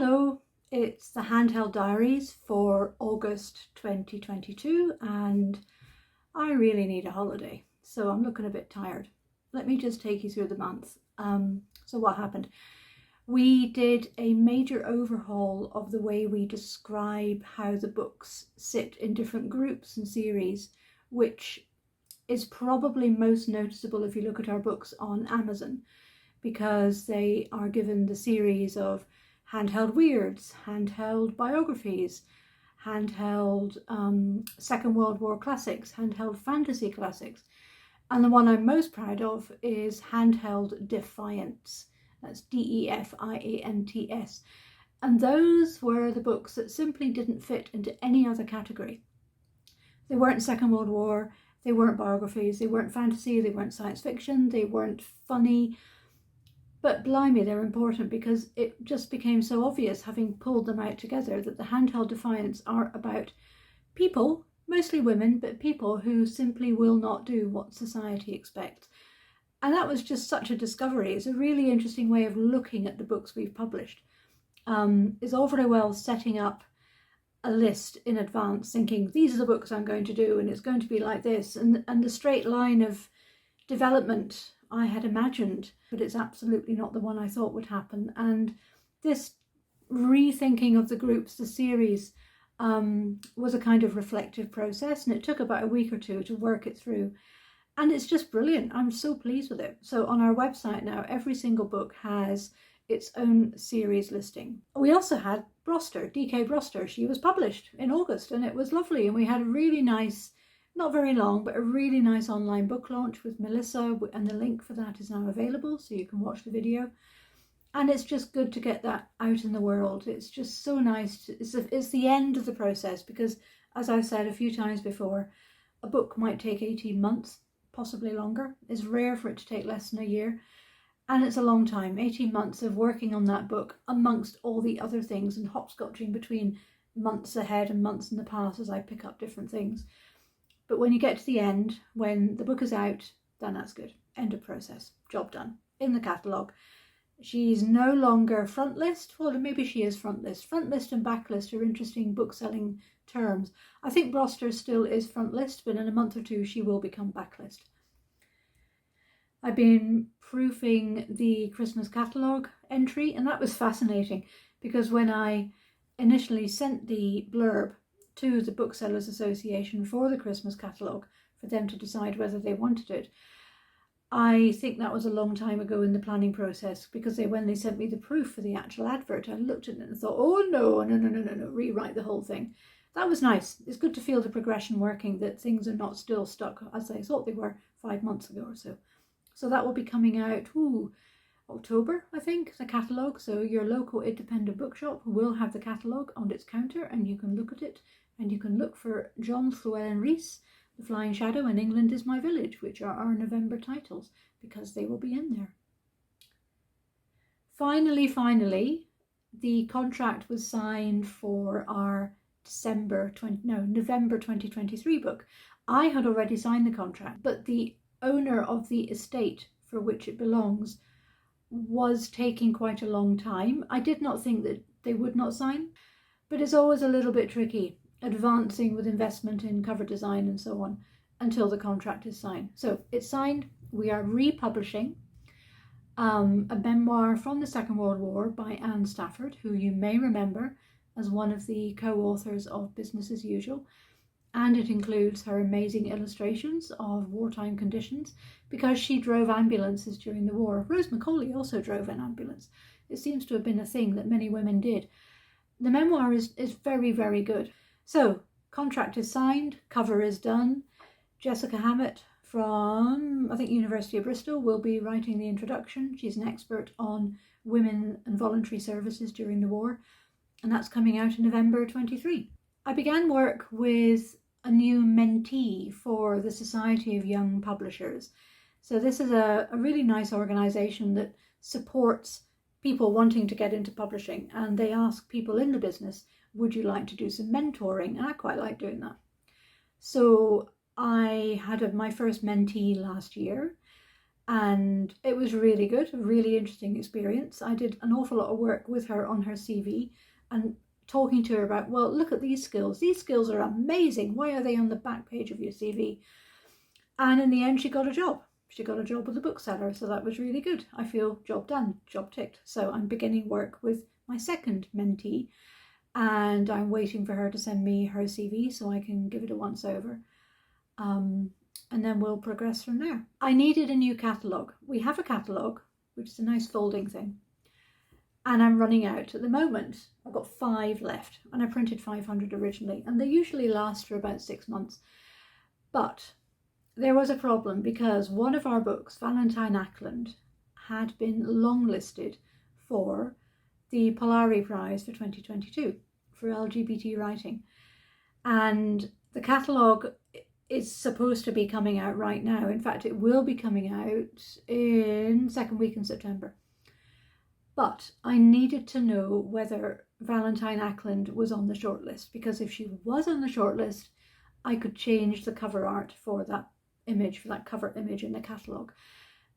Hello, it's the handheld diaries for August 2022 and I really need a holiday, so I'm looking a bit tired. Let me just take you through the month. So what happened? We did a major overhaul of the way we describe how the books sit in different groups and series, which is probably most noticeable if you look at our books on Amazon, because they are given the series of handheld weirds, handheld biographies, handheld Second World War classics, handheld fantasy classics. And the one I'm most proud of is handheld defiance. That's DEFIANTS. And those were the books that simply didn't fit into any other category. They weren't Second World War, they weren't biographies, they weren't fantasy, they weren't science fiction, they weren't funny. But blimey, they're important because it just became so obvious, having pulled them out together, that the handheld defiance are about people, mostly women, but people who simply will not do what society expects. And that was just such a discovery. It's a really interesting way of looking at the books we've published. It's all very well setting up a list in advance, thinking these are the books I'm going to do and it's going to be like this, and the straight line of development I had imagined, but it's absolutely not the one I thought would happen. And this rethinking of the groups, the series, was a kind of reflective process, and it took about a week or two to work it through. And it's just brilliant. I'm so pleased with it. So on our website now, every single book has its own series listing. We also had Broster, DK Broster. She was published in August and it was lovely. And we had a really nice, not very long, but a really nice online book launch with Melissa, and the link for that is now available, so you can watch the video. And it's just good to get that out in the world. It's just so nice. It's the end of the process, because as I've said a few times before, a book might take 18 months, possibly longer. It's rare for it to take less than a year. And it's a long time, 18 months of working on that book amongst all the other things, and hopscotching between months ahead and months in the past as I pick up different things. But when you get to the end, when the book is out, then that's good. End of process. Job done. In the catalogue. She's no longer front list. Well, maybe she is front list. Front list and back list are interesting book selling terms. I think Broster still is front list, but in a month or two she will become backlist. I've been proofing the Christmas catalogue entry, and that was fascinating, because when I initially sent the blurb to the Booksellers Association for the Christmas catalogue for them to decide whether they wanted it, I think that was a long time ago in the planning process, because when they sent me the proof for the actual advert, I looked at it and thought, oh no, rewrite the whole thing. That was nice. It's good to feel the progression working, that things are not still stuck as I thought they were 5 months ago or so. So that will be coming out October, I think, the catalogue. So your local independent bookshop will have the catalogue on its counter, and you can look at it, and you can look for John, Llewelyn, Rhys, The Flying Shadow, and England is My Village, which are our November titles, because they will be in there. Finally, the contract was signed for our November 2023 book. I had already signed the contract, but the owner of the estate for which it belongs was taking quite a long time. I did not think that they would not sign, but it's always a little bit tricky advancing with investment in cover design and so on until the contract is signed. So it's signed. We are republishing a memoir from the Second World War by Anne Stafford, who you may remember as one of the co-authors of Business as Usual. And it includes her amazing illustrations of wartime conditions, because she drove ambulances during the war. Rose Macaulay also drove an ambulance. It seems to have been a thing that many women did. The memoir is very, very good. So, contract is signed, cover is done. Jessica Hammett from, I think, University of Bristol will be writing the introduction. She's an expert on women and voluntary services during the war, and that's coming out in November 23. I began work with a new mentee for the Society of Young Publishers. So this is a really nice organisation that supports people wanting to get into publishing, and they ask people in the business, would you like to do some mentoring? And I quite like doing that. So I had my first mentee last year, And it was really good, a really interesting experience. I did an awful lot of work with her on her CV and talking to her about, well, look at these skills. These skills are amazing. Why are they on the back page of your CV? And in the end, she got a job. She got a job with the Bookseller, so that was really good. I feel job done, job ticked. So I'm beginning work with my second mentee, and I'm waiting for her to send me her CV so I can give it a once over. And then we'll progress from there. I needed a new catalogue. We have a catalogue, which is a nice folding thing, and I'm running out at the moment. I've got 5 left, and I printed 500 originally, and they usually last for about 6 months. But there was a problem because one of our books, Valentine Ackland, had been longlisted for the Polari Prize for 2022 for LGBT writing. And the catalogue is supposed to be coming out right now. In fact, it will be coming out in second week in September. But I needed to know whether Valentine Ackland was on the shortlist, because if she was on the shortlist, I could change the cover art for that image, for that cover image in the catalogue.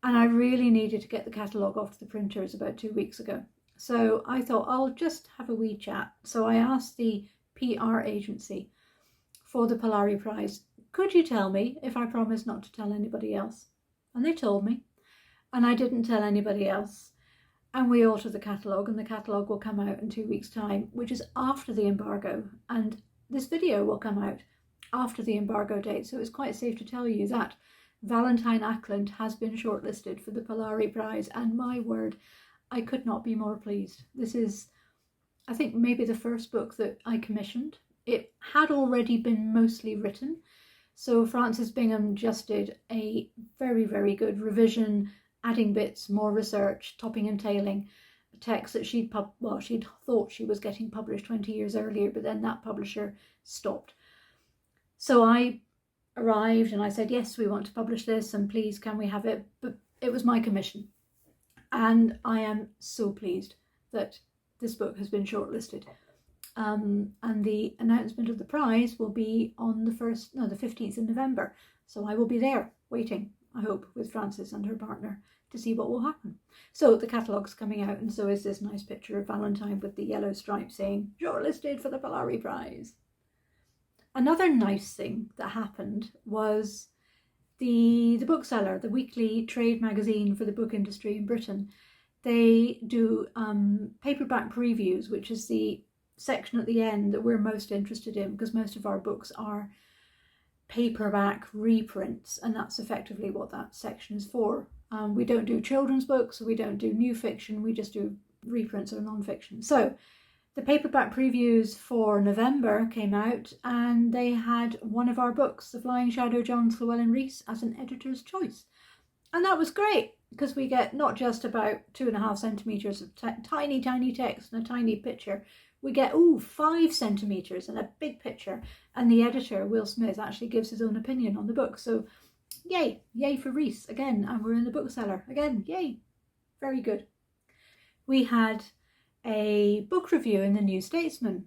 And I really needed to get the catalogue off to the printers about 2 weeks ago. So I thought I'll just have a wee chat. So I asked the PR agency for the Polari Prize, could you tell me if I promise not to tell anybody else? And they told me, and I didn't tell anybody else. And we altered the catalogue, and the catalogue will come out in 2 weeks' time, which is after the embargo. And this video will come out after the embargo date. So it's quite safe to tell you that Valentine Ackland has been shortlisted for the Polari Prize. And my word, I could not be more pleased. This is, I think, maybe the first book that I commissioned. It had already been mostly written. So Frances Bingham just did a very, very good revision, adding bits, more research, topping and tailing a text that she'd thought she was getting published 20 years earlier, but then that publisher stopped. So I arrived and I said, yes, we want to publish this, and please, can we have it? But it was my commission. And I am so pleased that this book has been shortlisted. And the announcement of the prize will be on the 15th of November. So I will be there waiting, I hope, with Frances and her partner to see what will happen. So the catalogue's coming out, and so is this nice picture of Valentine with the yellow stripe saying, shortlisted for the Polari Prize. Another nice thing that happened was the Bookseller, the weekly trade magazine for the book industry in Britain. They do paperback previews, which is the section at the end that we're most interested in, because most of our books are paperback reprints, and that's effectively what that section is for. We don't do children's books, we don't do new fiction, we just do reprints or non-fiction. So the paperback previews for November came out, and they had one of our books, The Flying Shadow, John Llewelyn Rhys, as an editor's choice. And that was great, because we get not just about 2.5 centimetres of tiny, tiny text and a tiny picture. We get, 5 centimetres and a big picture. And the editor, Will Smith, actually gives his own opinion on the book. So yay, yay for Rhys again. And we're in the Bookseller again, yay. Very good. We had a book review in the New Statesman.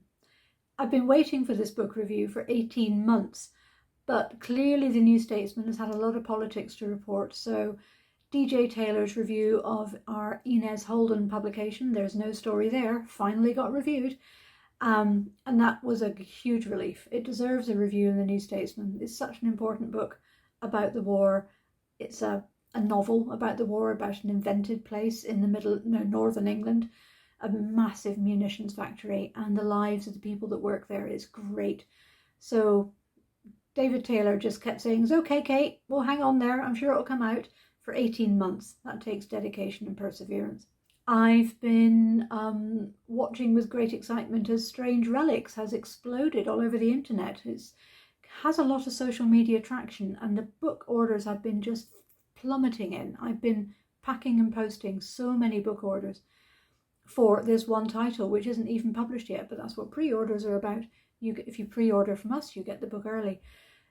I've been waiting for this book review for 18 months, but clearly the New Statesman has had a lot of politics to report. So DJ Taylor's review of our Inez Holden publication, There's No Story There, finally got reviewed. And that was a huge relief. It deserves a review in the New Statesman. It's such an important book about the war. It's a novel about the war, about an invented place in the northern England, a massive munitions factory, and the lives of the people that work there is great. So David Taylor just kept saying, it's okay, Kate, we'll hang on there, I'm sure it'll come out, for 18 months. That takes dedication and perseverance. I've been watching with great excitement as Strange Relics has exploded all over the internet. It has a lot of social media traction, and the book orders have been just plummeting in. I've been packing and posting so many book orders for this one title, which isn't even published yet, but that's what pre-orders are about. If you pre-order from us, you get the book early.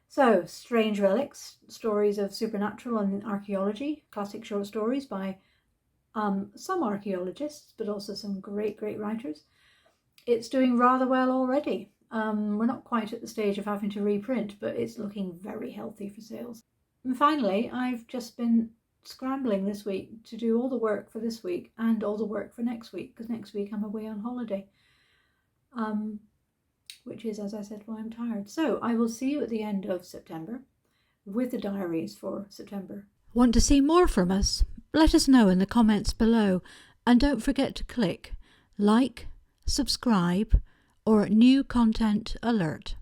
So, Strange Relics, stories of supernatural and archaeology, classic short stories by some archaeologists, but also some great, great writers. It's doing rather well already. We're not quite at the stage of having to reprint, but it's looking very healthy for sales. And finally, I've just been scrambling this week to do all the work for this week and all the work for next week, because next week I'm away on holiday, which is, as I said, why I'm tired. So I will see you at the end of September with the diaries for September. Want to see more from us? Let us know in the comments below, and don't forget to click like, subscribe, or new content alert.